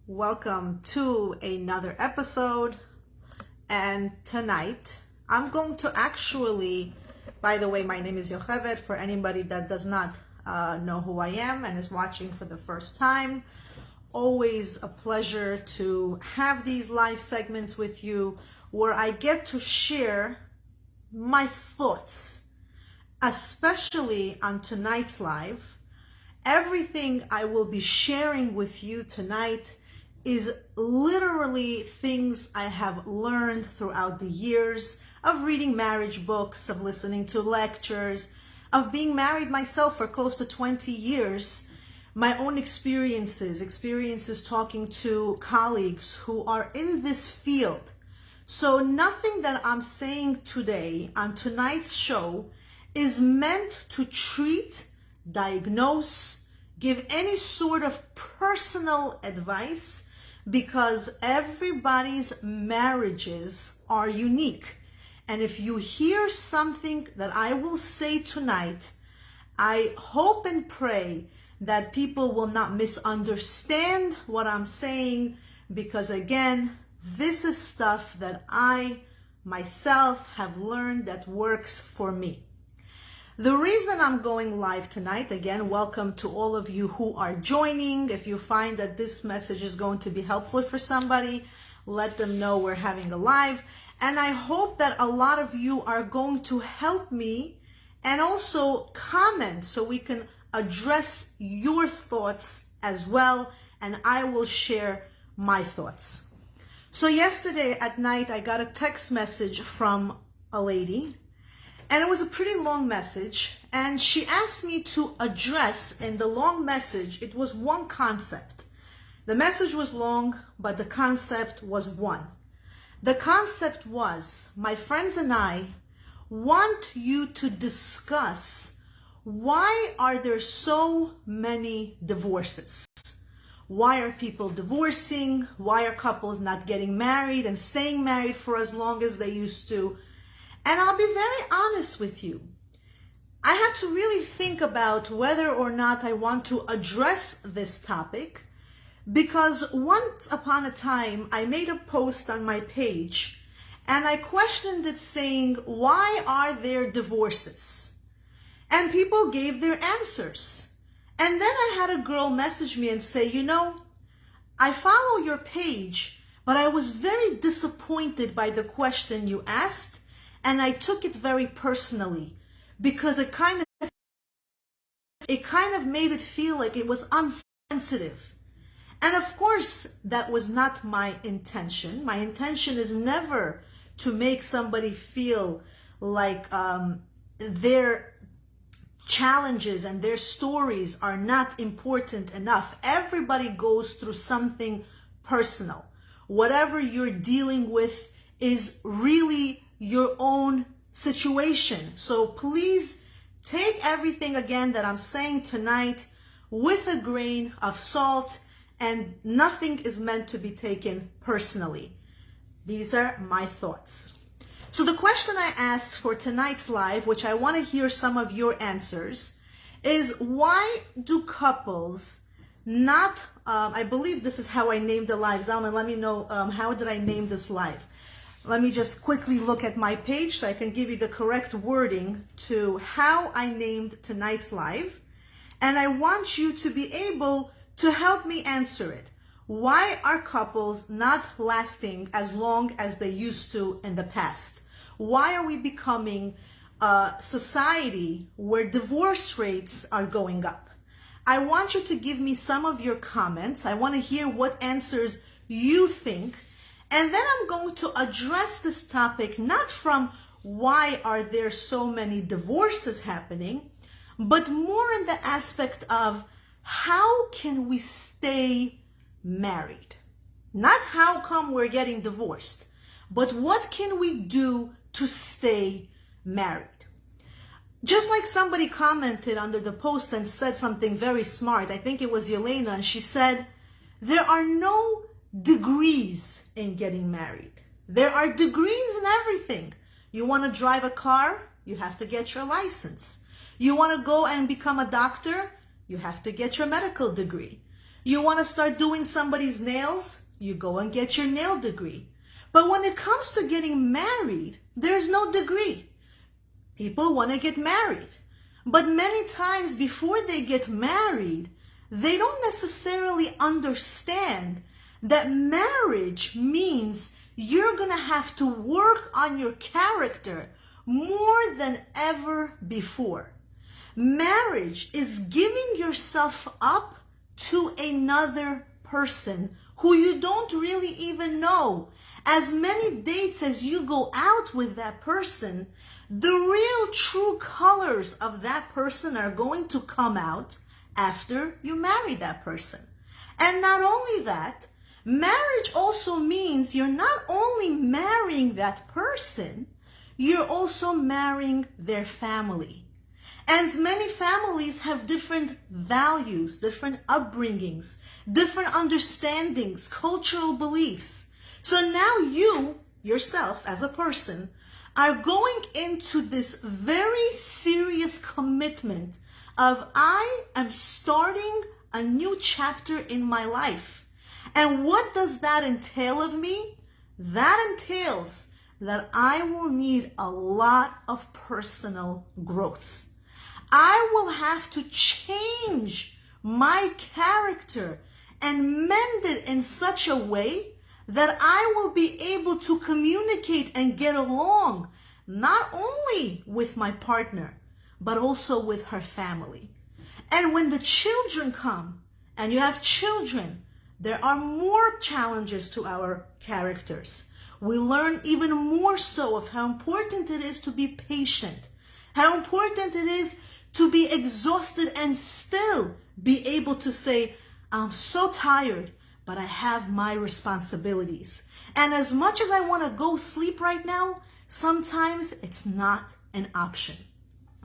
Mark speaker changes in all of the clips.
Speaker 1: Welcome to another episode. And tonight I'm going to by the way, my name is Yocheved. For anybody that does not know who I am and is watching for the first time, always a pleasure to have these live segments with you where I get to share my thoughts, especially on tonight's live. Everything I will be sharing with you tonight is literally things I have learned throughout the years of reading marriage books, of listening to lectures, of being married myself for close to 20 years, my own experiences talking to colleagues who are in this field. So nothing that I'm saying today on tonight's show is meant to treat, diagnose, give any sort of personal advice, because everybody's marriages are unique. And if you hear something that I will say tonight, I hope and pray that people will not misunderstand what I'm saying, because again, this is stuff that I myself have learned that works for me. The reason I'm going live tonight, again, welcome to all of you who are joining. If you find that this message is going to be helpful for somebody, let them know we're having a live. And I hope that a lot of you are going to help me and also comment so we can address your thoughts as well, and I will share my thoughts. So yesterday at night, I got a text message from a lady. And it was a pretty long message, and she asked me to address in the long message, it was one concept. The message was long, but the concept was one. The concept was, my friends and I want you to discuss why are there so many divorces? Why are people divorcing? Why are couples not getting married and staying married for as long as they used to? And I'll be very honest with you. I had to really think about whether or not I want to address this topic, because once upon a time I made a post on my page and I questioned it saying, why are there divorces? And people gave their answers. And then I had a girl message me and say, I follow your page, but I was very disappointed by the question you asked. And I took it very personally, because it kind of made it feel like it was unsensitive. And of course, that was not my intention. My intention is never to make somebody feel like their challenges and their stories are not important enough. Everybody goes through something personal. Whatever you're dealing with is really your own situation. So please take everything again that I'm saying tonight with a grain of salt, and nothing is meant to be taken personally. These are my thoughts. So the question I asked for tonight's live, which I want to hear some of your answers, is why do couples not, I believe this is how I named the live. Zalman, let me know, how did I name this live? Let me just quickly look at my page so I can give you the correct wording to how I named tonight's live. And I want you to be able to help me answer it. Why are couples not lasting as long as they used to in the past? Why are we becoming a society where divorce rates are going up? I want you to give me some of your comments. I want to hear what answers you think. And then I'm going to address this topic not from why are there so many divorces happening, but more in the aspect of how can we stay married? Not how come we're getting divorced, but what can we do to stay married? Just like somebody commented under the post and said something very smart, I think it was Yelena, and she said, there are no degrees in getting married. There are degrees in everything. You want to drive a car? You have to get your license. You want to go and become a doctor? You have to get your medical degree. You want to start doing somebody's nails? You go and get your nail degree. But when it comes to getting married, there's no degree. People want to get married. But many times before they get married, they don't necessarily understand that marriage means you're going to have to work on your character more than ever before. Marriage is giving yourself up to another person who you don't really even know. As many dates as you go out with that person, the real true colors of that person are going to come out after you marry that person. And not only that, marriage also means you're not only marrying that person, you're also marrying their family. And many families have different values, different upbringings, different understandings, cultural beliefs. So now you, yourself as a person, are going into this very serious commitment of I am starting a new chapter in my life. And what does that entail of me? That entails that I will need a lot of personal growth. I will have to change my character and mend it in such a way that I will be able to communicate and get along not only with my partner, but also with her family. And when the children come, and you have children, there are more challenges to our characters. We learn even more so of how important it is to be patient, how important it is to be exhausted and still be able to say, I'm so tired, but I have my responsibilities. And as much as I want to go sleep right now, sometimes it's not an option.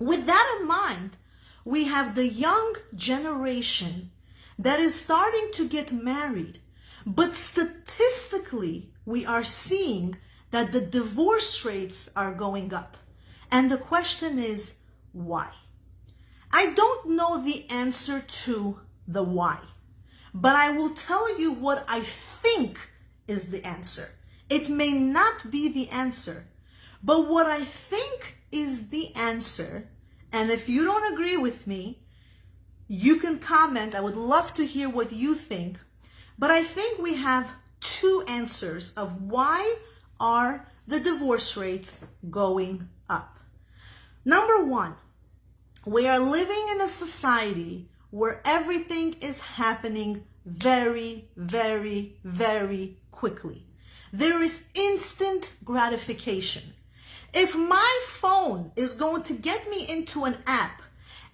Speaker 1: With that in mind, we have the young generation that is starting to get married. But statistically, we are seeing that the divorce rates are going up. And the question is, why? I don't know the answer to the why, but I will tell you what I think is the answer. It may not be the answer, but what I think is the answer, and if you don't agree with me, you can comment. I would love to hear what you think, but I think we have two answers of why are the divorce rates going up. Number one, we are living in a society where everything is happening very, very, very quickly. There is instant gratification. If my phone is going to get me into an app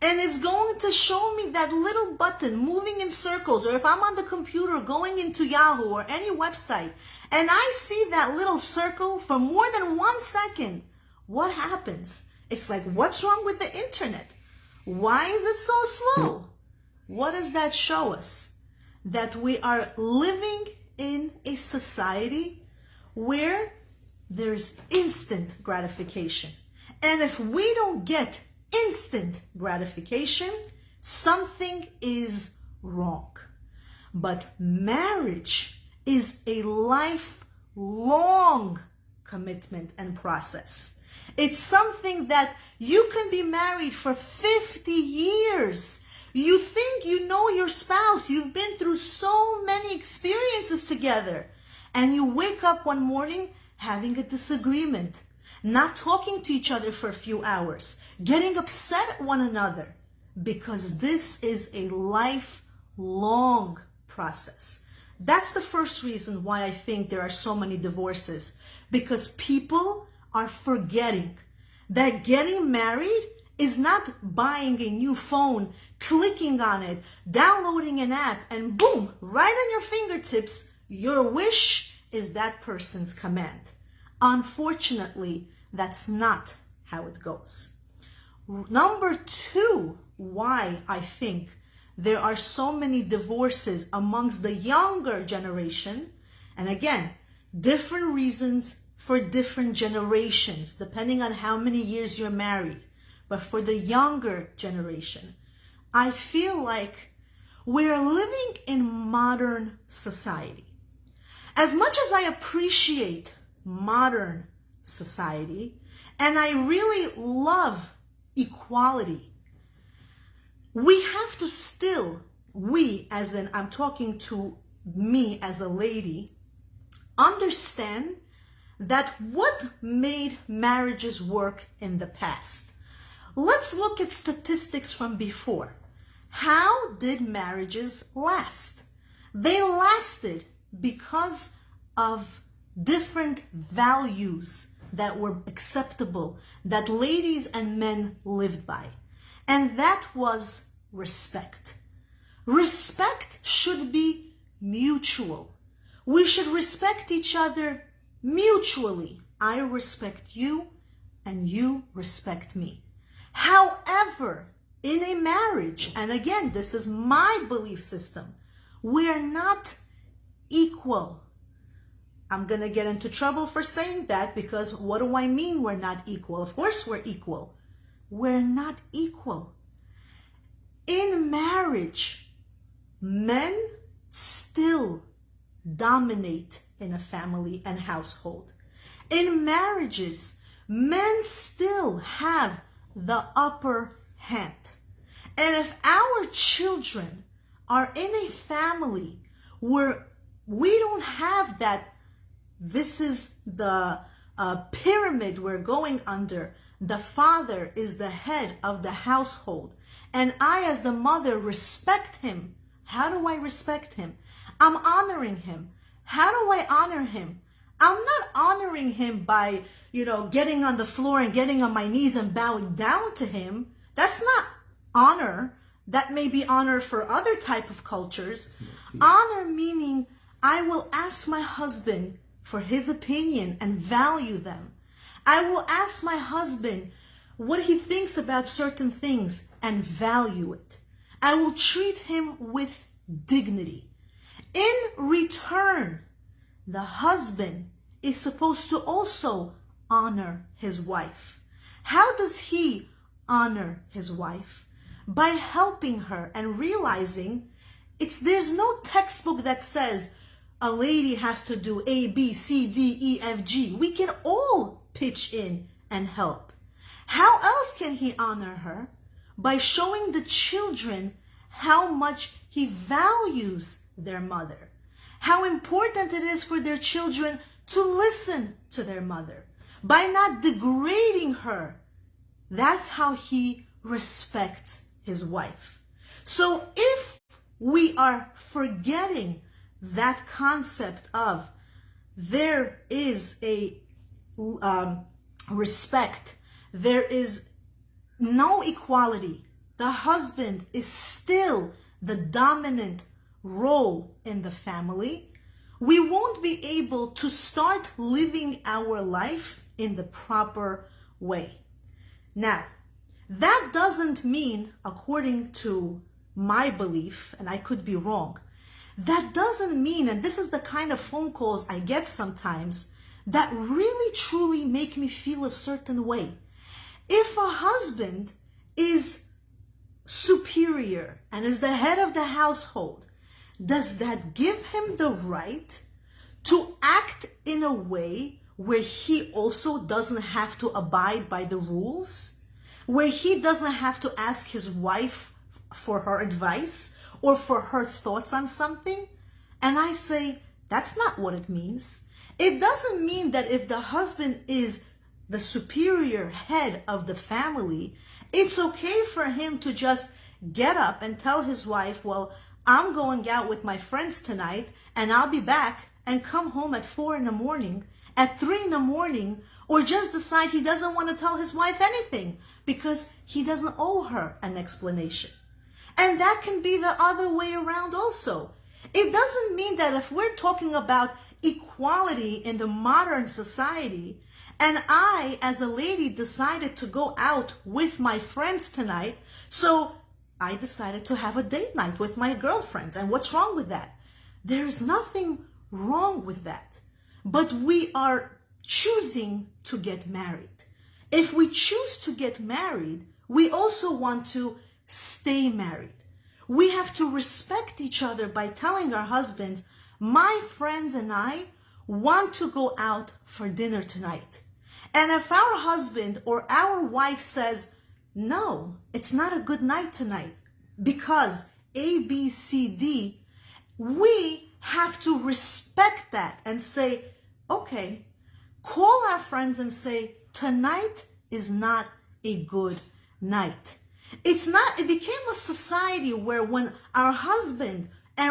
Speaker 1: and it's going to show me that little button moving in circles, or if I'm on the computer going into Yahoo or any website and I see that little circle for more than 1 second, what happens? It's like, what's wrong with the internet? Why is it so slow? What does that show us? That we are living in a society where there's instant gratification. And if we don't get instant gratification, something is wrong. But marriage is a lifelong commitment and process. It's something that you can be married for 50 years. You think you know your spouse. You've been through so many experiences together. And you wake up one morning having a disagreement, not talking to each other for a few hours, getting upset at one another, because this is a lifelong process. That's the first reason why I think there are so many divorces, because people are forgetting that getting married is not buying a new phone, clicking on it, downloading an app, and boom, right on your fingertips, your wish is that person's command. Unfortunately, that's not how it goes. Number two, why I think there are so many divorces amongst the younger generation, and again, different reasons for different generations, depending on how many years you're married. But for the younger generation, I feel like We're living in modern society. As much as I appreciate modern society, and I really love equality, we have to still, I'm talking to me as a lady, understand that what made marriages work in the past. Let's look at statistics from before. How did marriages last? They lasted because of different values that were acceptable, that ladies and men lived by. And that was respect. Respect should be mutual. We should respect each other mutually. I respect you and you respect me. However, in a marriage, and again, this is my belief system, we're not equal. I'm going to get into trouble for saying that, because what do I mean we're not equal? Of course we're equal. We're not equal. In marriage, men still dominate in a family and household. In marriages, men still have the upper hand. And if our children are in a family where we don't have that, this is the pyramid we're going under, the father is the head of the household, and I as the mother respect him. How do I respect him? I'm honoring him. How do I honor him? I'm not honoring him by, getting on the floor and getting on my knees and bowing down to him. That's not honor. That may be honor for other type of cultures. Honor meaning I will ask my husband for his opinion and value them. I will ask my husband what he thinks about certain things and value it. I will treat him with dignity. In return, the husband is supposed to also honor his wife. How does he honor his wife? By helping her and realizing there's no textbook that says a lady has to do A, B, C, D, E, F, G. We can all pitch in and help. How else can he honor her? By showing the children how much he values their mother. How important it is for their children to listen to their mother. By not degrading her. That's how he respects his wife. So if we are forgetting that concept of there is a respect, there is no equality, the husband is still the dominant role in the family, we won't be able to start living our life in the proper way. Now, that doesn't mean, according to my belief, and I could be wrong, that doesn't mean, and this is the kind of phone calls I get sometimes that really truly make me feel a certain way. If a husband is superior and is the head of the household, does that give him the right to act in a way where he also doesn't have to abide by the rules? Where he doesn't have to ask his wife for her advice or for her thoughts on something? And I say, that's not what it means. It doesn't mean that if the husband is the superior head of the family, it's okay for him to just get up and tell his wife, well, I'm going out with my friends tonight and I'll be back, and come home at 4 a.m, at 3 a.m, or just decide he doesn't want to tell his wife anything because he doesn't owe her an explanation. And that can be the other way around also. It doesn't mean that if we're talking about equality in the modern society, and I, as a lady, decided to go out with my friends tonight, so I decided to have a date night with my girlfriends. And what's wrong with that? There's nothing wrong with that. But we are choosing to get married. If we choose to get married, we also want to stay married. We have to respect each other by telling our husbands, my friends and I want to go out for dinner tonight. And if our husband or our wife says, no, it's not a good night tonight because A, B, C, D, we have to respect that and say, okay, call our friends and say, tonight is not a good night. It became a society where when our husband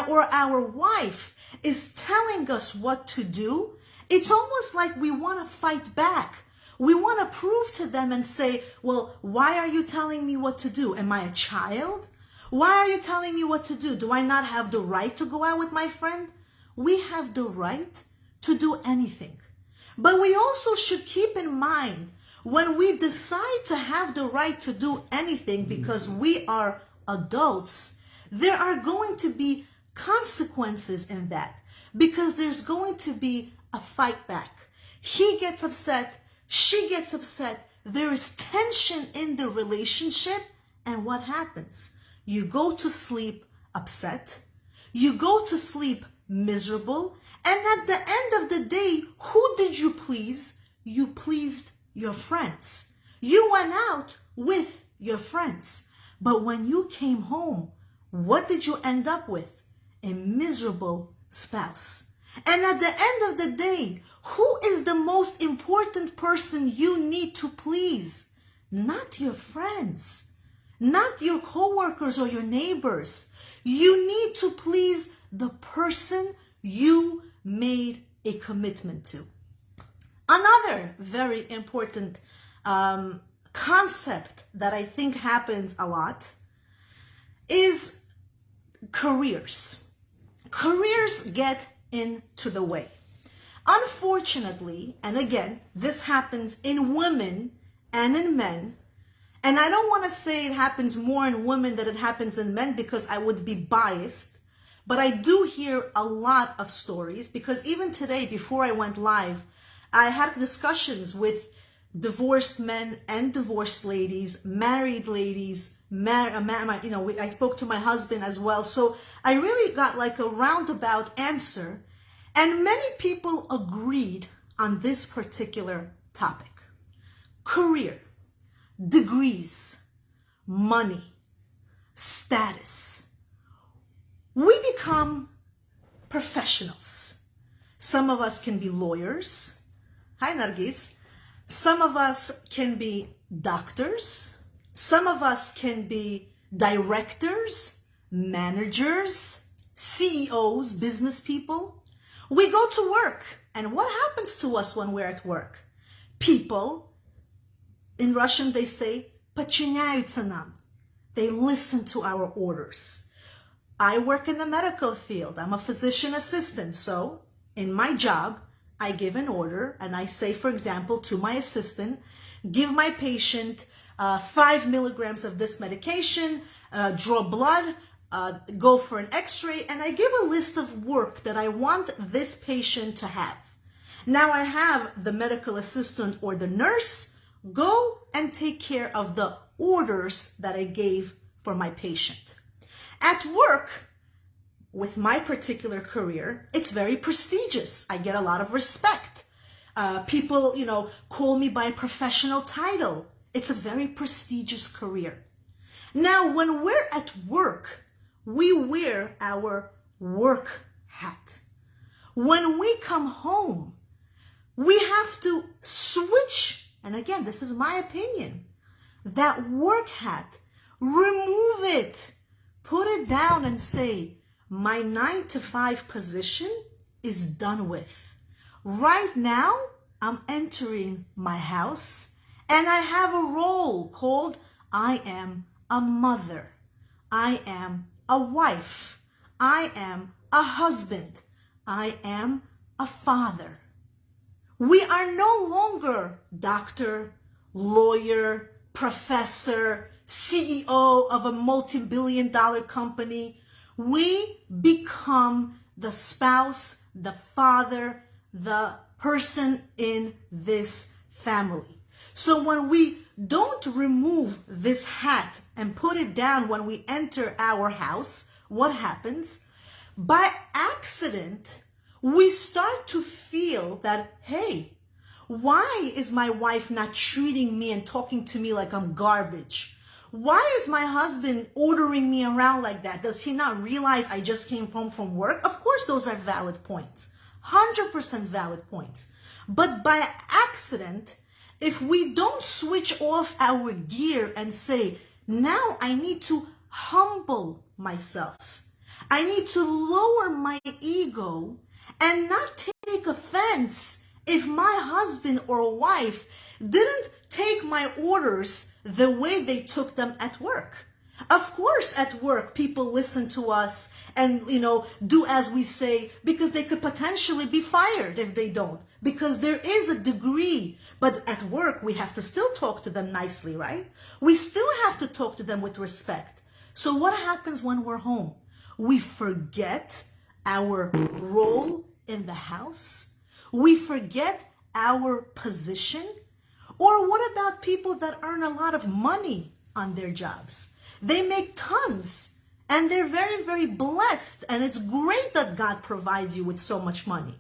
Speaker 1: or our wife is telling us what to do, it's almost like we want to fight back. We want to prove to them and say, well, why are you telling me what to do? Am I a child? Why are you telling me what to do? Do I not have the right to go out with my friend? We have the right to do anything. But we also should keep in mind when we decide to have the right to do anything because we are adults, there are going to be consequences in that because there's going to be a fight back. He gets upset, she gets upset, there is tension in the relationship, and what happens? You go to sleep upset, you go to sleep miserable, and at the end of the day, who did you please? You pleased your friends. You went out with your friends. But when you came home, what did you end up with? A miserable spouse. And at the end of the day, who is the most important person you need to please? Not your friends, not your coworkers or your neighbors. You need to please the person you made a commitment to. Another very important concept that I think happens a lot is careers. Careers get into the way. Unfortunately, and again, this happens in women and in men, and I don't want to say it happens more in women than it happens in men because I would be biased, but I do hear a lot of stories because even today, before I went live, I had discussions with divorced men and divorced ladies, married ladies, I spoke to my husband as well. So I really got like a roundabout answer. And many people agreed on this particular topic. Career, degrees, money, status. We become professionals. Some of us can be lawyers. Hi, Nargis. Some of us can be doctors. Some of us can be directors, managers, CEOs, business people. We go to work, and what happens to us when we're at work? People, in Russian they say, подчиняются нам. They listen to our orders. I work in the medical field. I'm a physician assistant, so in my job, I give an order and I say, for example, to my assistant, give my patient 5 milligrams of this medication, draw blood, go for an x-ray, and I give a list of work that I want this patient to have. Now I have the medical assistant or the nurse go and take care of the orders that I gave for my patient. At work, with my particular career, it's very prestigious. I get a lot of respect. People, call me by a professional title. It's a very prestigious career. Now, when we're at work, we wear our work hat. When we come home, we have to switch, and again, this is my opinion, that work hat, remove it, put it down and say, my 9-to-5 position is done with. Right now, I'm entering my house and I have a role called I am a mother. I am a wife. I am a husband. I am a father. We are no longer doctor, lawyer, professor, CEO of a multi-billion-dollar company. We become the spouse, the father, the person in this family. So when we don't remove this hat and put it down when we enter our house, what happens? By accident, we start to feel that, hey, why is my wife not treating me and talking to me like I'm garbage? Why is my husband ordering me around like that? Does he not realize I just came home from work? Of course, those are valid points. 100% valid points. But by accident, if we don't switch off our gear and say, now I need to humble myself. I need to lower my ego and not take offense if my husband or wife didn't take my orders the way they took them at work. Of course, at work, people listen to us and, do as we say, because they could potentially be fired if they don't, because there is a degree. But at work, we have to still talk to them nicely, right? We still have to talk to them with respect. So what happens when we're home? We forget our role in the house. We forget our position. Or what about people that earn a lot of money on their jobs? They make tons and they're very, very blessed. And it's great that God provides you with so much money.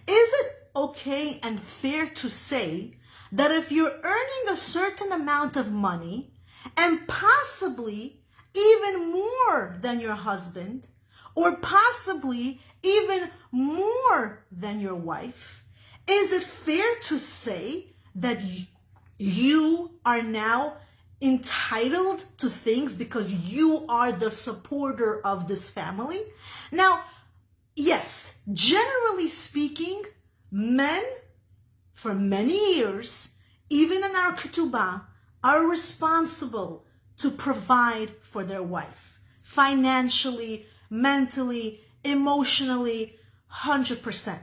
Speaker 1: Is it okay and fair to say that if you're earning a certain amount of money and possibly even more than your husband, or possibly even more than your wife, is it fair to say that you are now entitled to things because you are the supporter of this family? Now, yes, generally speaking, men for many years, even in our ketubah, are responsible to provide for their wife financially, mentally, emotionally, 100%.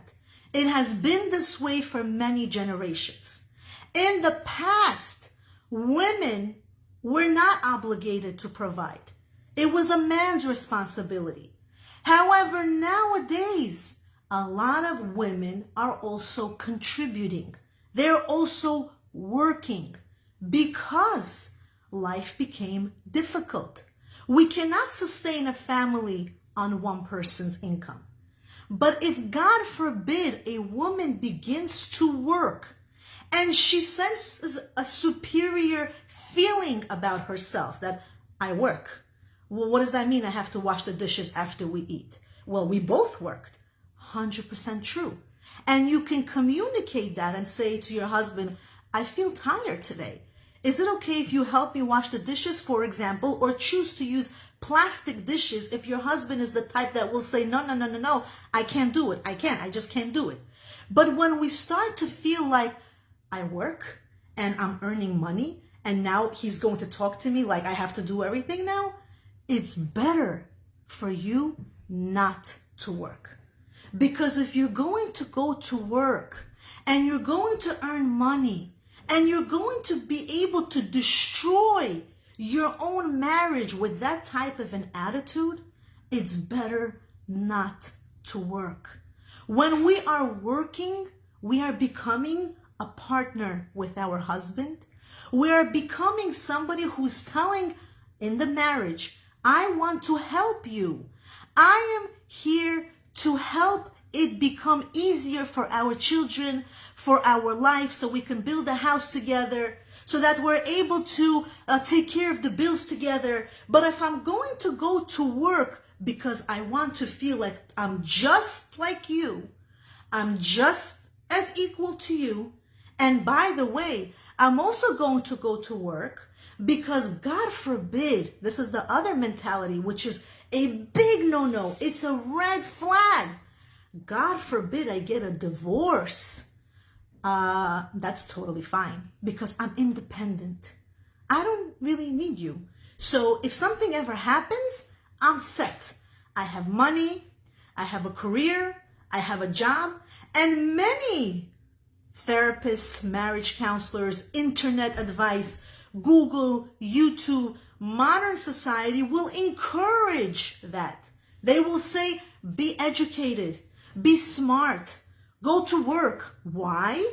Speaker 1: It has been this way for many generations. In the past, women were not obligated to provide. It was a man's responsibility. However, nowadays, a lot of women are also contributing. They're also working because life became difficult. We cannot sustain a family on one person's income. But if, God forbid, a woman begins to work and she senses a superior feeling about herself, that I work. Well, what does that mean? I have to wash the dishes after we eat. Well, we both worked. 100% true. And you can communicate that and say to your husband, I feel tired today. Is it okay if you help me wash the dishes, for example, or choose to use plastic dishes if your husband is the type that will say, no, I can't do it. I just can't do it. But when we start to feel like I work and I'm earning money and now he's going to talk to me like I have to do everything now, it's better for you not to work. Because if you're going to go to work and you're going to earn money and you're going to be able to destroy your own marriage with that type of an attitude, it's better not to work. When we are working, we are becoming a partner with our husband. We are becoming somebody who's telling in the marriage, I want to help you. I am here to help it become easier for our children, for our life, so we can build a house together, so that we're able to take care of the bills together. But if I'm going to go to work because I want to feel like I'm just like you, I'm just as equal to you, and by the way, I'm also going to go to work because, God forbid, this is the other mentality, which is a big no-no. It's a red flag. God forbid I get a divorce. That's totally fine because I'm independent. I don't really need you. So if something ever happens, I'm set. I have money, I have a career, I have a job, and many therapists, marriage counselors, internet advice, Google, YouTube, modern society will encourage that. They will say, be educated, be smart, go to work. Why?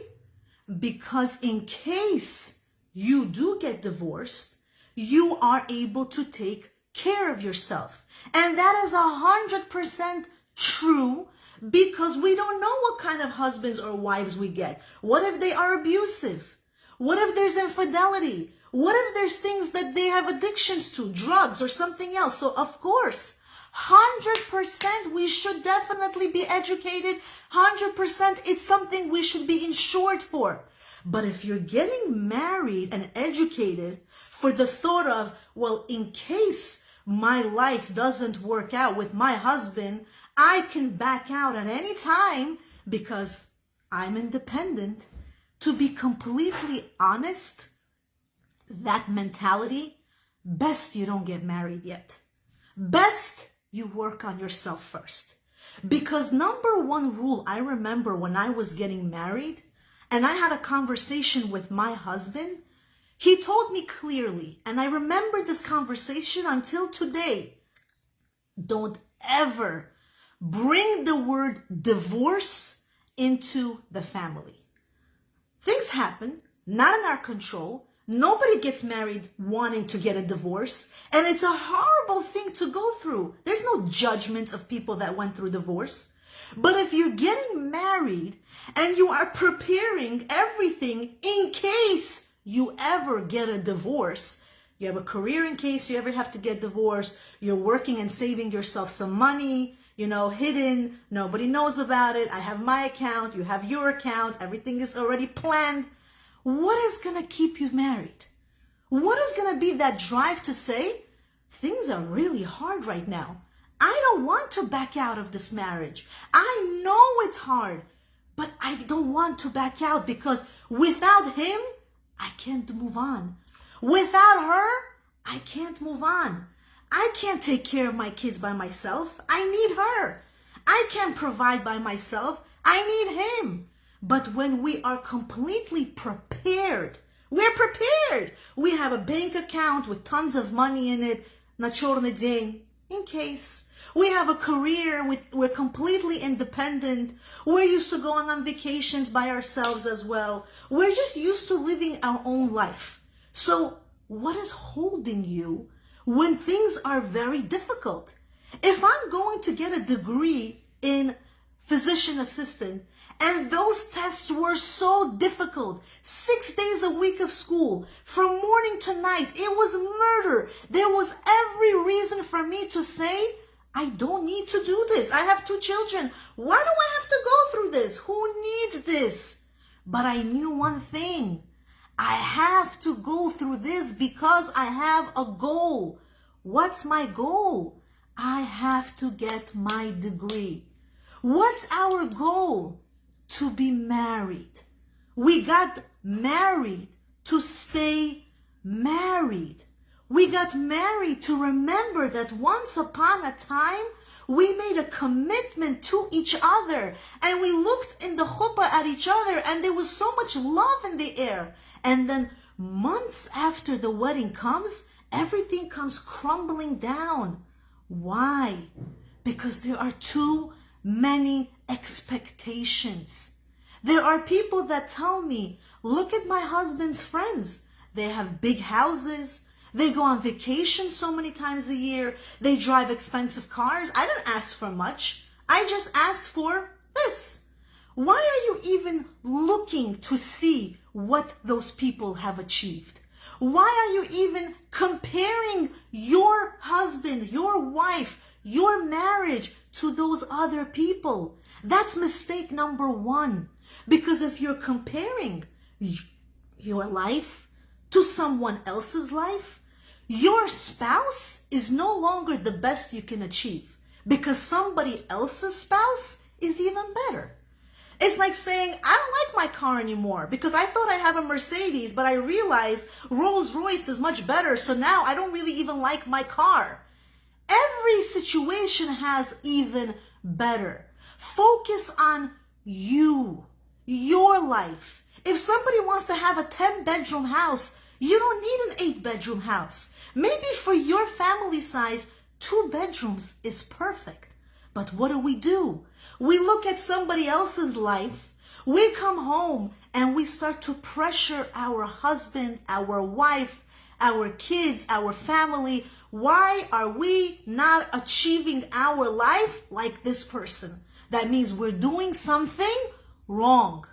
Speaker 1: Because in case you do get divorced, you are able to take care of yourself. And that is 100% true, because we don't know what kind of husbands or wives we get. What if they are abusive? What if there's infidelity? What if there's things that they have addictions to, drugs or something else? So of course, 100% we should definitely be educated. 100% it's something we should be insured for. But if you're getting married and educated for the thought of, well, in case my life doesn't work out with my husband, I can back out at any time because I'm independent. To be completely honest, that mentality, best you don't get married yet. Best you work on yourself first. Because number one rule I remember when I was getting married and I had a conversation with my husband, he told me clearly, and I remember this conversation until today, don't ever bring the word divorce into the family. Things happen, not in our control. Nobody gets married wanting to get a divorce, and it's a horrible thing to go through. There's no judgment of people that went through divorce. But if you're getting married and you are preparing everything in case you ever get a divorce, you have a career in case you ever have to get divorced, you're working and saving yourself some money, hidden, nobody knows about it, I have my account, you have your account, everything is already planned. What is going to keep you married? What is going to be that drive to say, things are really hard right now. I don't want to back out of this marriage. I know it's hard, but I don't want to back out because without him, I can't move on. Without her, I can't move on. I can't take care of my kids by myself. I need her. I can't provide by myself. I need him. But when we are completely prepared, we're prepared. We have a bank account with tons of money in it, на черный день, in case. We have a career, we're completely independent. We're used to going on vacations by ourselves as well. We're just used to living our own life. So what is holding you when things are very difficult? If I'm going to get a degree in physician assistant, and those tests were so difficult, 6 days a week of school, from morning to night, it was murder. There was every reason for me to say, I don't need to do this. I have 2 children. Why do I have to go through this? Who needs this? But I knew one thing. I have to go through this because I have a goal. What's my goal? I have to get my degree. What's our goal? To be married. We got married to stay married. We got married to remember that once upon a time, we made a commitment to each other and we looked in the chuppah at each other and there was so much love in the air. And then months after the wedding comes, everything comes crumbling down. Why? Because there are too many expectations. There are people that tell me, look at my husband's friends. They have big houses. They go on vacation so many times a year. They drive expensive cars. I didn't ask for much. I just asked for this. Why are you even looking to see what those people have achieved? Why are you even comparing your husband, your wife, your marriage to those other people? That's mistake number 1. Because if you're comparing your life to someone else's life, your spouse is no longer the best you can achieve because somebody else's spouse is even better. It's like saying, I don't like my car anymore because I thought I have a Mercedes, but I realized Rolls-Royce is much better, so now I don't really even like my car. Every situation has even better. Focus on you, your life. If somebody wants to have a 10-bedroom house, you don't need an 8-bedroom house. Maybe for your family size, 2 bedrooms is perfect. But what do? We look at somebody else's life. We come home and we start to pressure our husband, our wife, our kids, our family. Why are we not achieving our life like this person? That means we're doing something wrong.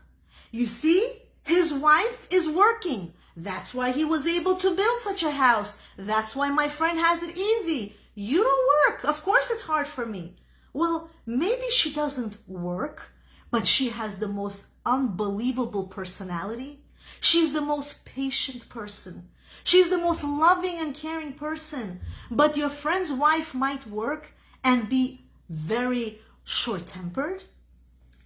Speaker 1: You see, his wife is working. That's why he was able to build such a house. That's why my friend has it easy. You don't work. Of course it's hard for me. Well, maybe she doesn't work, but she has the most unbelievable personality. She's the most patient person. She's the most loving and caring person. But your friend's wife might work and be very short-tempered,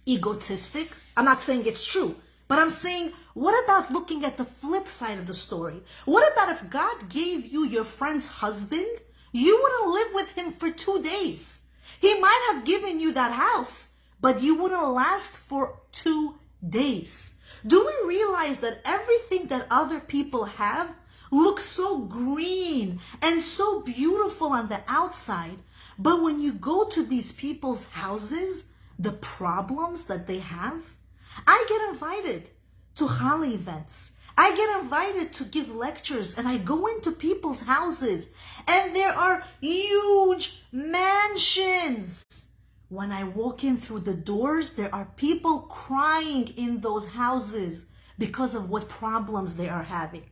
Speaker 1: egotistic. I'm not saying it's true, but I'm saying, what about looking at the flip side of the story? What about if God gave you your friend's husband? You wouldn't live with him for 2 days. He might have given you that house, but you wouldn't last for 2 days. Do we realize that everything that other people have looks so green and so beautiful on the outside, but when you go to these people's houses, the problems that they have? I get invited to Hali events. I get invited to give lectures, and I go into people's houses, and there are huge mansions. When I walk in through the doors, there are people crying in those houses because of what problems they are having.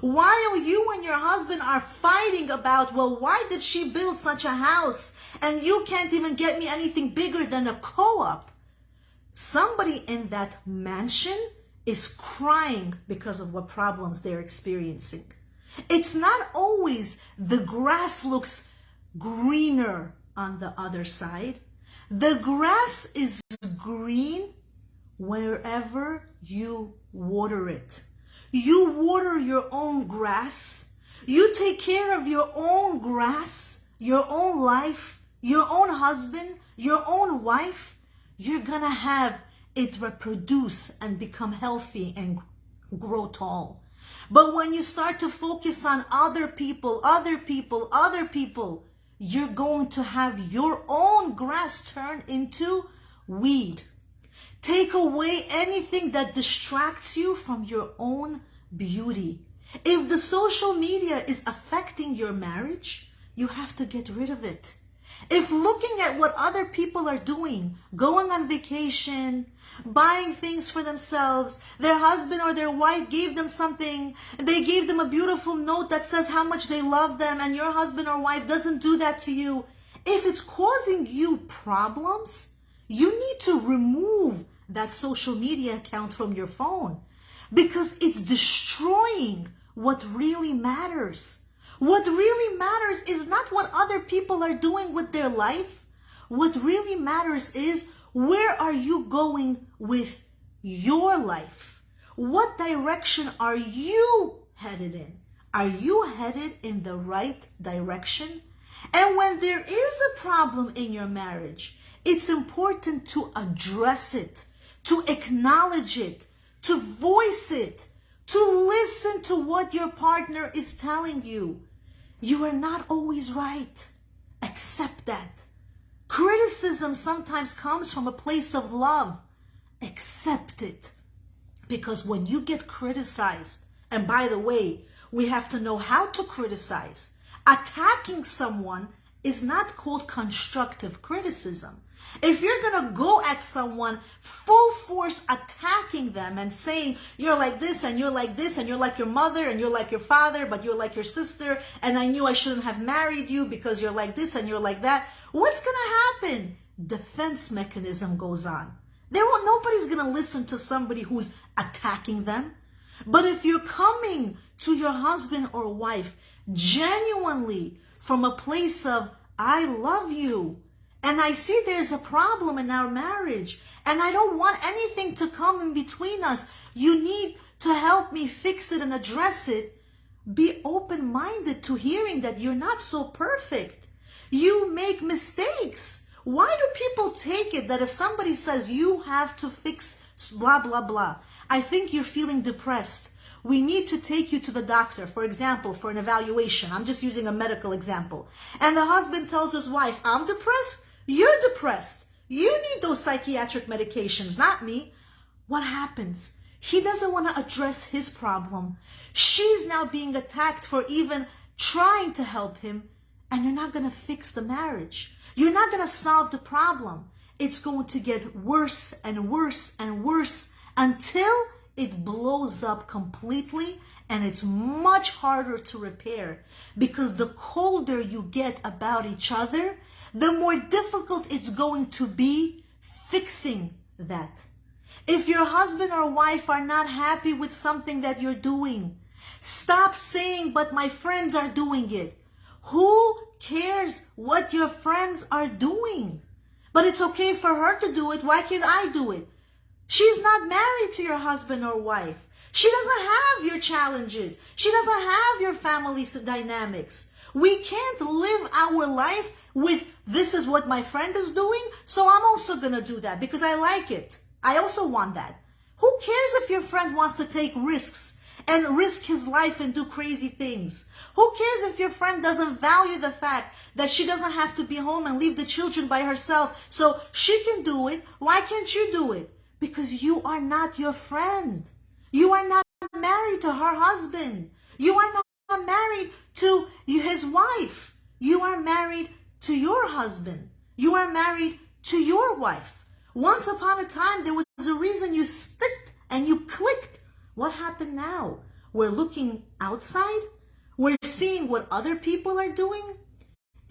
Speaker 1: While you and your husband are fighting about, well, why did she build such a house? And you can't even get me anything bigger than a co-op. Somebody in that mansion is crying because of what problems they're experiencing. It's not always the grass looks greener on the other side. The grass is green wherever you water it. You water your own grass. You take care of your own grass, your own life, your own husband, your own wife. You're gonna have it reproduce and become healthy and grow tall. But when you start to focus on other people, you're going to have your own grass turn into weed. Take away anything that distracts you from your own beauty. If the social media is affecting your marriage, you have to get rid of it. If looking at what other people are doing, going on vacation, buying things for themselves, their husband or their wife gave them something, they gave them a beautiful note that says how much they love them, and your husband or wife doesn't do that to you, if it's causing you problems, you need to remove that social media account from your phone, because it's destroying what really matters. What really matters is not what other people are doing with their life. What really matters is, where are you going with your life? What direction are you headed in? Are you headed in the right direction? And when there is a problem in your marriage, it's important to address it, to acknowledge it, to voice it, to listen to what your partner is telling you. You are not always right. Accept that. Criticism sometimes comes from a place of love. Accept it. Because when you get criticized, and by the way, we have to know how to criticize. Attacking someone is not called constructive criticism. If you're going to go at someone full force attacking them and saying, you're like this and you're like this and you're like your mother and you're like your father, but you're like your sister, and I knew I shouldn't have married you because you're like this and you're like that, what's going to happen? Defense mechanism goes on. Nobody's going to listen to somebody who's attacking them. But if you're coming to your husband or wife genuinely from a place of, I love you, and I see there's a problem in our marriage, and I don't want anything to come in between us. You need to help me fix it and address it. Be open-minded to hearing that you're not so perfect. You make mistakes. Why do people take it that if somebody says you have to fix blah, blah, blah, I think you're feeling depressed, we need to take you to the doctor, for example, for an evaluation. I'm just using a medical example. And the husband tells his wife, I'm depressed. You're depressed. You need those psychiatric medications, not me. What happens? He doesn't want to address his problem. She's now being attacked for even trying to help him. And you're not going to fix the marriage. You're not going to solve the problem. It's going to get worse and worse and worse until it blows up completely, and it's much harder to repair, because the colder you get about each other, the more difficult it's going to be fixing that. If your husband or wife are not happy with something that you're doing, stop saying, but my friends are doing it. Who cares what your friends are doing? But it's okay for her to do it. Why can't I do it? She's not married to your husband or wife. She doesn't have your challenges. She doesn't have your family dynamics. We can't live our life with, this is what my friend is doing, so I'm also going to do that because I like it. I also want that. Who cares if your friend wants to take risks and risk his life and do crazy things? Who cares if your friend doesn't value the fact that she doesn't have to be home and leave the children by herself so she can do it? Why can't you do it? Because you are not your friend. You are not married to her husband. You are not married to his wife. You are married to your husband. You are married to your wife. Once upon a time, there was a reason you sticked and you clicked. What happened now? We're looking outside. We're seeing what other people are doing.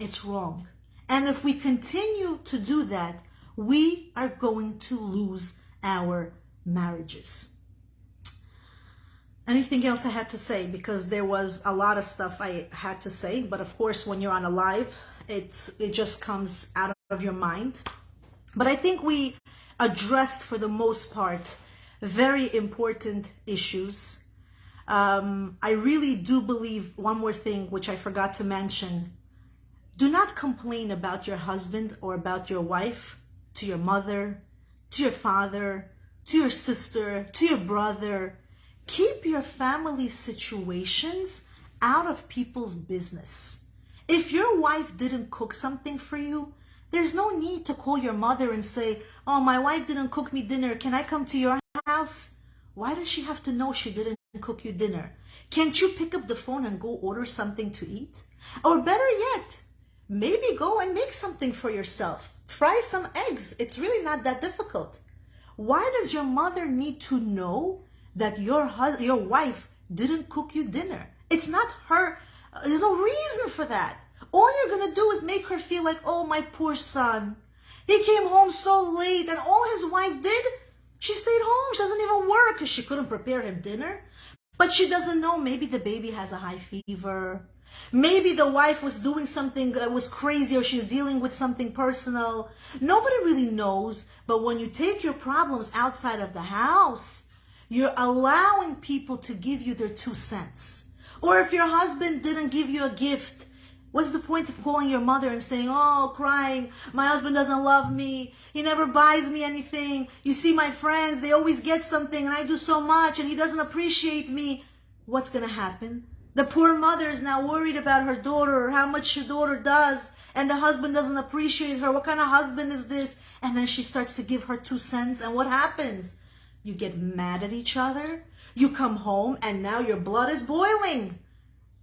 Speaker 1: It's wrong. And if we continue to do that, we are going to lose our marriages. Anything else I had to say? Because there was a lot of stuff I had to say, but of course when you're on a live, it just comes out of your mind. But I think we addressed, for the most part, very important issues. I really do believe one more thing, which I forgot to mention. Do not complain about your husband or about your wife to your mother, to your father, to your sister, to your brother. Keep your family situations out of people's business. If your wife didn't cook something for you, there's no need to call your mother and say, oh, my wife didn't cook me dinner. Can I come to your house? Why does she have to know she didn't cook you dinner? Can't you pick up the phone and go order something to eat? Or better yet, maybe go and make something for yourself. Fry some eggs. It's really not that difficult. Why does your mother need to know that your wife didn't cook you dinner? It's not her. There's no reason for that. All you're going to do is make her feel like, oh, my poor son. He came home so late, and all his wife did, she stayed home. She doesn't even work because she couldn't prepare him dinner. But she doesn't know, maybe the baby has a high fever. Maybe the wife was doing something that was crazy, or she's dealing with something personal. Nobody really knows. But when you take your problems outside of the house, you're allowing people to give you their 2 cents. Or if your husband didn't give you a gift, what's the point of calling your mother and saying, oh, crying, my husband doesn't love me, he never buys me anything, you see my friends, they always get something and I do so much and he doesn't appreciate me. What's going to happen? The poor mother is now worried about her daughter, or how much her daughter does, and the husband doesn't appreciate her. What kind of husband is this? And then she starts to give her 2 cents, and what happens? You get mad at each other. You come home and now your blood is boiling.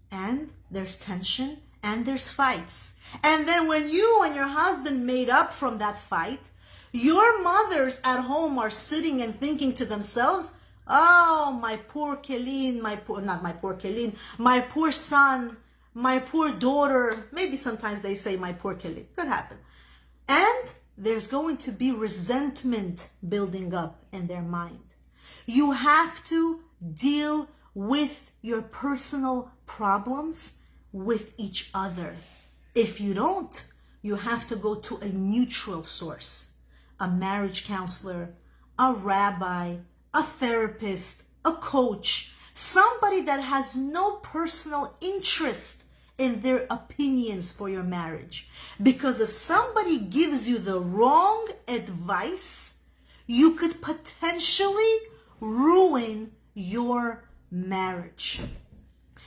Speaker 1: And there's tension and there's fights. And then when you and your husband made up from that fight, your mothers at home are sitting and thinking to themselves, oh, my poor Kelin, my poor son, my poor daughter. Maybe sometimes they say my poor Kelin. Could happen. And there's going to be resentment building up in their mind. You have to deal with your personal problems with each other. If you don't, you have to go to a neutral source, a marriage counselor, a rabbi, a therapist, a coach, somebody that has no personal interest in their opinions for your marriage. Because if somebody gives you the wrong advice, you could potentially ruin your marriage.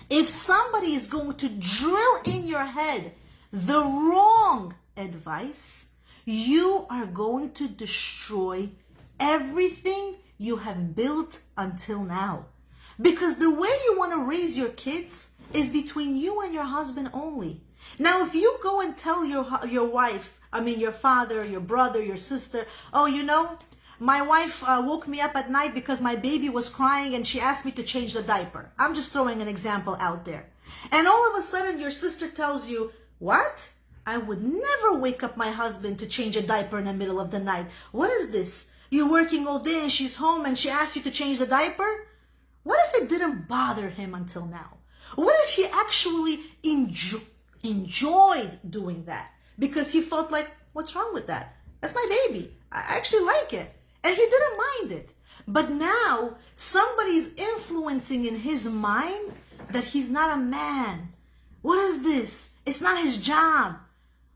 Speaker 1: If somebody is going to drill in your head the wrong advice, you are going to destroy everything you have built until now. Because the way you want to raise your kids is between you and your husband only. Now, if you go and tell your wife, your father, your brother, your sister, oh, my wife woke me up at night because my baby was crying and she asked me to change the diaper. I'm just throwing an example out there. And all of a sudden your sister tells you, what? I would never wake up my husband to change a diaper in the middle of the night. What is this? You're working all day and she's home and she asks you to change the diaper? What if it didn't bother him until now? What if he actually enjoyed doing that? Because he felt like, what's wrong with that? That's my baby. I actually like it. And he didn't mind it. But now somebody's influencing in his mind that he's not a man. What is this? It's not his job.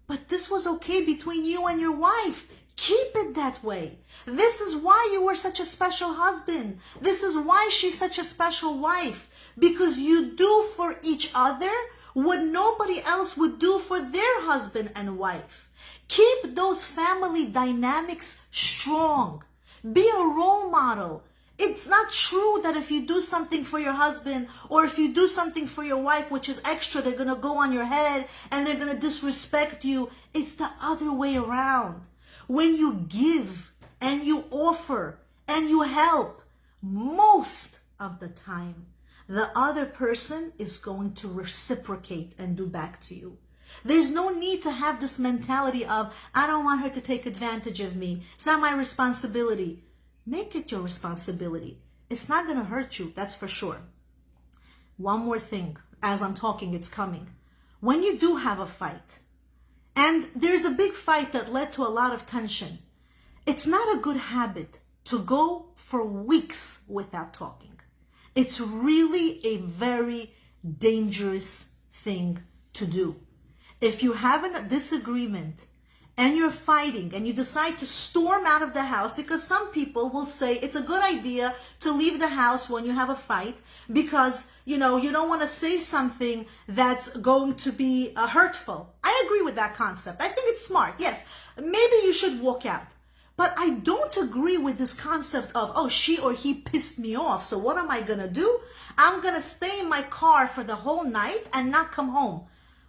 Speaker 1: But this was okay between you and your wife. Keep it that way. This is why you were such a special husband. This is why she's such a special wife. Because you do for each other what nobody else would do for their husband and wife. Keep those family dynamics strong. Be a role model. It's not true that if you do something for your husband or if you do something for your wife, which is extra, they're going to go on your head and they're going to disrespect you. It's the other way around. When you give and you offer and you help, most of the time, the other person is going to reciprocate and do back to you. There's no need to have this mentality of, I don't want her to take advantage of me. It's not my responsibility. Make it your responsibility. It's not going to hurt you, that's for sure. One more thing, as I'm talking, it's coming. When you do have a fight, and there's a big fight that led to a lot of tension, it's not a good habit to go for weeks without talking. It's really a very dangerous thing to do. If you have a disagreement and you're fighting and you decide to storm out of the house, because some people will say it's a good idea to leave the house when you have a fight because, you don't want to say something that's going to be hurtful. I agree with that concept. I think it's smart. Yes, maybe you should walk out. But I don't agree with this concept of, oh, she or he pissed me off. So what am I going to do? I'm going to stay in my car for the whole night and not come home.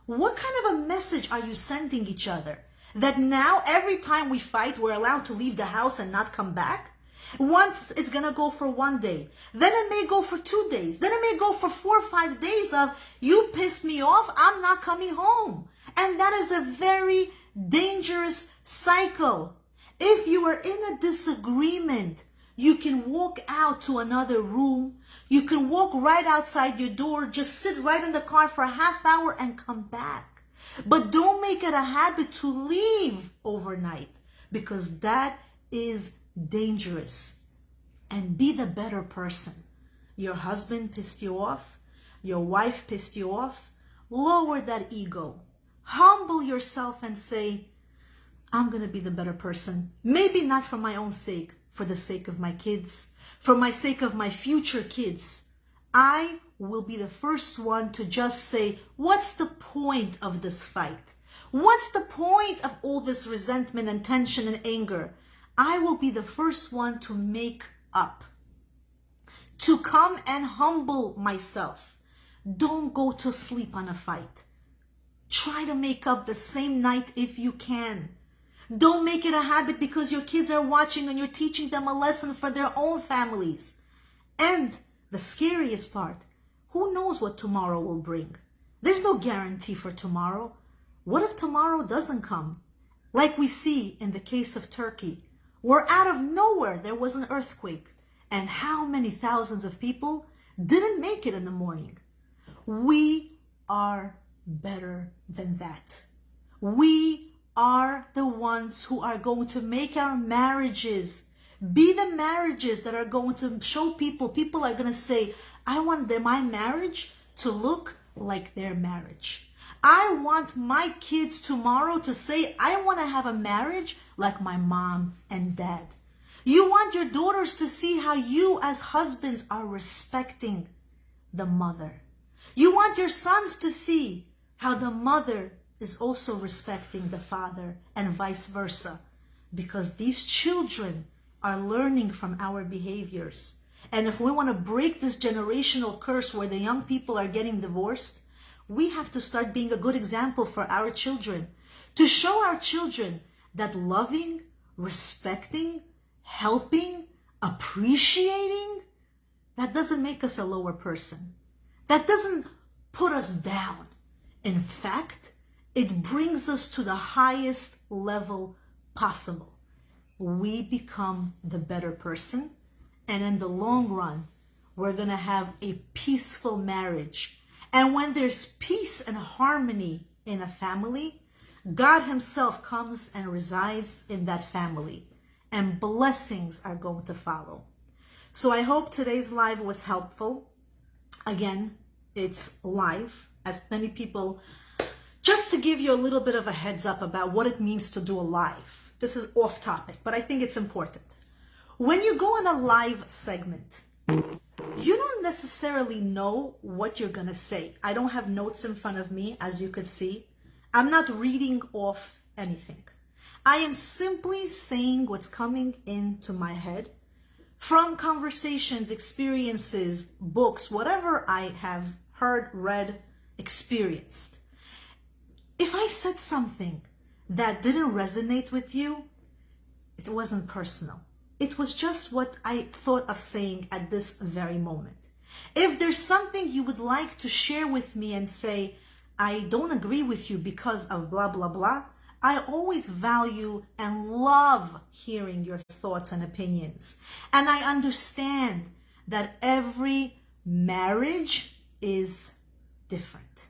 Speaker 1: What kind of a message are you sending each other? That now every time we fight, we're allowed to leave the house and not come back? Once it's going to go for 1 day. Then it may go for 2 days. Then it may go for 4 or 5 days of, you pissed me off, I'm not coming home. And that is a very dangerous cycle. If you are in a disagreement, you can walk out to another room. You can walk right outside your door, just sit right in the car for a half hour and come back. But don't make it a habit to leave overnight, because that is dangerous. And be the better person. Your husband pissed you off. Your wife pissed you off. Lower that ego. Humble yourself and say, I'm going to be the better person. Maybe not for my own sake, for the sake of my kids, for my sake of my future kids. I will be the first one to just say, what's the point of this fight? What's the point of all this resentment and tension and anger? I will be the first one to make up, to come and humble myself. Don't go to sleep on a fight. Try to make up the same night if you can. Don't make it a habit because your kids are watching and you're teaching them a lesson for their own families. And the scariest part, who knows what tomorrow will bring? There's no guarantee for tomorrow. What if tomorrow doesn't come? Like we see in the case of Turkey, where out of nowhere there was an earthquake. And how many thousands of people didn't make it in the morning? We are better than that. We are the ones who are going to make our marriages be the marriages that are going to show people are going to say, I want my marriage to look like their marriage. I want my kids tomorrow to say, I want to have a marriage like my mom and dad. You want your daughters to see how you as husbands are respecting the mother. You want your sons to see how the mother is also respecting the father and vice versa. Because these children are learning from our behaviors. And if we want to break this generational curse where the young people are getting divorced, we have to start being a good example for our children, to show our children that loving, respecting, helping, appreciating, that doesn't make us a lower person. That doesn't put us down. In fact, it brings us to the highest level possible. We become the better person, and in the long run, we're going to have a peaceful marriage. And when there's peace and harmony in a family, God himself comes and resides in that family, and blessings are going to follow. So I hope today's live was helpful. Again, it's live, as many people, just to give you a little bit of a heads up about what it means to do a live. This is off topic, but I think it's important. When you go in a live segment, you don't necessarily know what you're going to say. I don't have notes in front of me, as you could see. I'm not reading off anything. I am simply saying what's coming into my head from conversations, experiences, books, whatever I have heard, read, experienced. If I said something that didn't resonate with you, it wasn't personal. It was just what I thought of saying at this very moment. If there's something you would like to share with me and say, I don't agree with you because of blah, blah, blah, I always value and love hearing your thoughts and opinions. And I understand that every marriage is different.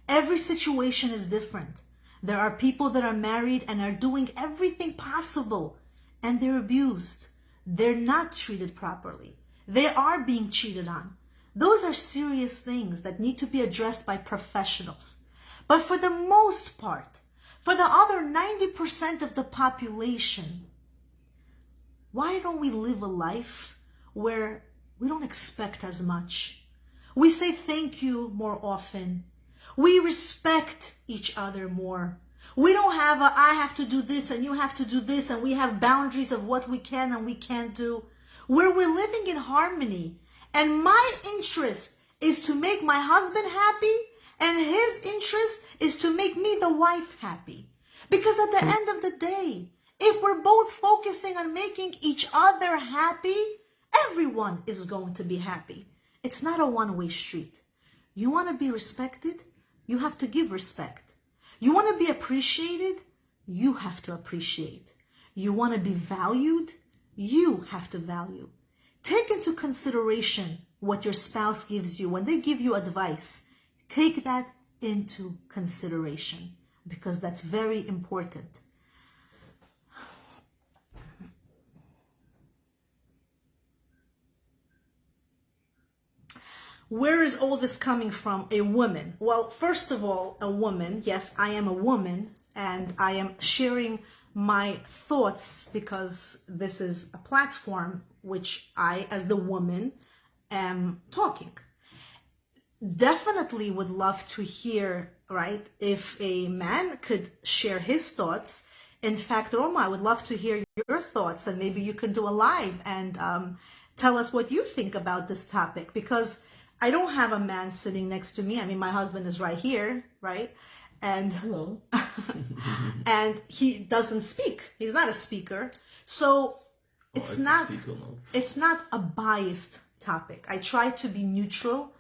Speaker 1: Every situation is different. There are people that are married and are doing everything possible, and they're abused. They're not treated properly. They are being cheated on. Those are serious things that need to be addressed by professionals. But for the most part, for the other 90% of the population, why don't we live a life where we don't expect as much? We say thank you more often. We respect each other more. We don't have a, I have to do this and you have to do this, and we have boundaries of what we can and we can't do. Where we're living in harmony, and my interest is to make my husband happy, and his interest is to make me, the wife, happy. Because at the end of the day, if we're both focusing on making each other happy, everyone is going to be happy. It's not a one-way street. You want to be respected? You have to give respect. You want to be appreciated? You have to appreciate. You want to be valued? You have to value. Take into consideration what your spouse gives you. When they give you advice, take that into consideration, because that's very important. Where is all this coming from? A woman. Well, first of all, a woman. Yes, I am a woman, and I am sharing my thoughts because this is a platform which I, as the woman, am talking. Definitely would love to hear, right, if a man could share his thoughts. In fact, Roma, I would love to hear your thoughts, and maybe you can do a live and tell us what you think about this topic, because I don't have a man sitting next to me. I mean, my husband is right here, right? And hello. And he doesn't speak. He's not a speaker. So it's not a biased topic. I try to be neutral.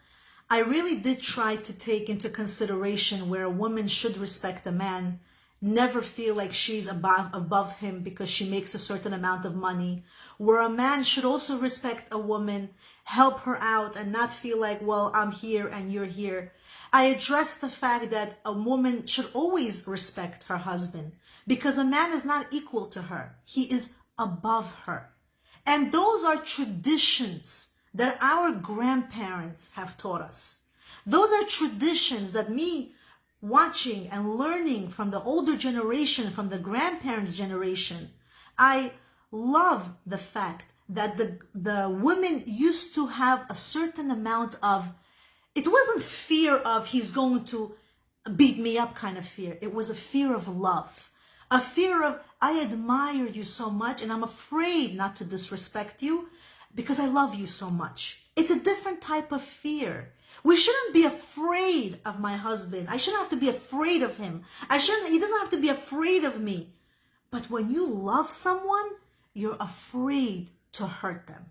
Speaker 1: I really did try to take into consideration where a woman should respect a man, never feel like she's above him because she makes a certain amount of money, where a man should also respect a woman, help her out, and not feel like, well, I'm here and you're here. I address the fact that a woman should always respect her husband, because a man is not equal to her. He is above her. And those are traditions that our grandparents have taught us. Those are traditions that me watching and learning from the older generation, from the grandparents' generation, I love the fact that the women used to have a certain amount of, it wasn't fear of he's going to beat me up kind of fear. It was a fear of love, a fear of I admire you so much and I'm afraid not to disrespect you because I love you so much. It's a different type of fear. We shouldn't be afraid of my husband. I shouldn't have to be afraid of him. He doesn't have to be afraid of me. But when you love someone, you're afraid to hurt them.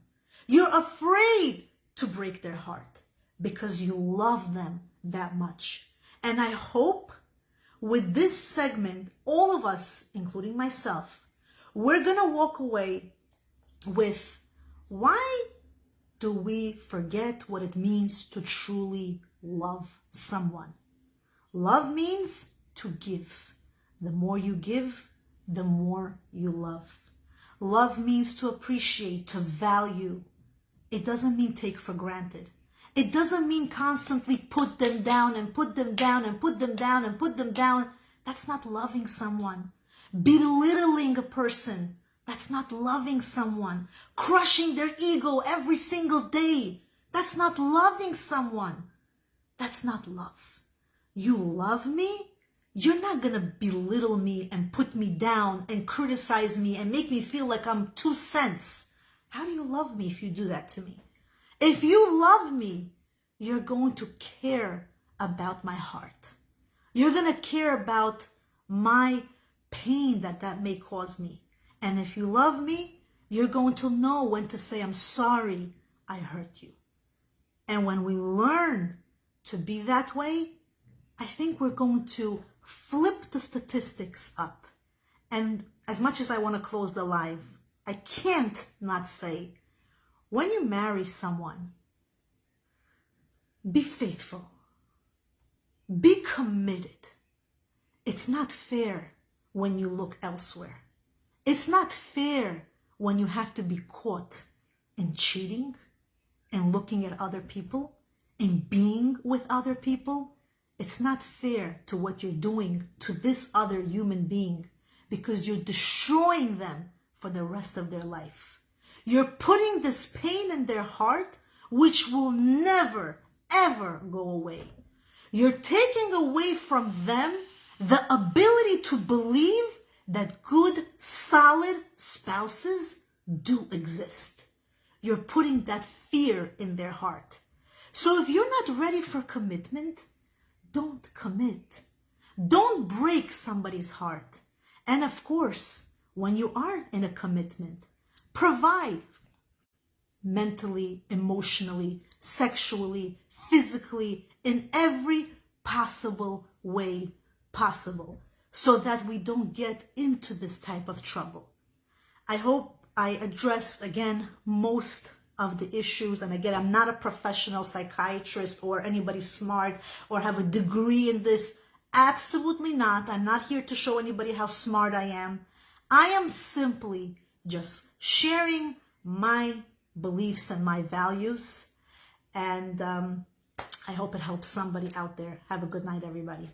Speaker 1: You're afraid to break their heart because you love them that much. And I hope with this segment, all of us, including myself, we're going to walk away with, why do we forget what it means to truly love someone? Love means to give. The more you give, the more you love. Love means to appreciate, to value. It doesn't mean take for granted. It doesn't mean constantly put them down and put them down and put them down and put them down. That's not loving someone. Belittling a person, that's not loving someone. Crushing their ego every single day, that's not loving someone. That's not love. You love me? You're not gonna belittle me and put me down and criticize me and make me feel like I'm 2 cents. How do you love me if you do that to me? If you love me, you're going to care about my heart. You're gonna care about my pain that may cause me. And if you love me, you're going to know when to say, I'm sorry I hurt you. And when we learn to be that way, I think we're going to flip the statistics up. And as much as I want to close the live, I can't not say, when you marry someone, be faithful. Be committed. It's not fair when you look elsewhere. It's not fair when you have to be caught in cheating and looking at other people and being with other people. It's not fair to what you're doing to this other human being because you're destroying them for the rest of their life. You're putting this pain in their heart, which will never, ever go away. You're taking away from them the ability to believe that good, solid spouses do exist. You're putting that fear in their heart. So if you're not ready for commitment, don't commit. Don't break somebody's heart. And of course, when you are in a commitment, provide mentally, emotionally, sexually, physically, in every possible way possible, so that we don't get into this type of trouble. I hope I addressed, again, most of the issues. And again, I'm not a professional psychiatrist or anybody smart or have a degree in this. Absolutely not. I'm not here to show anybody how smart I am. I am simply just sharing my beliefs and my values. And I hope it helps somebody out there. Have a good night, everybody.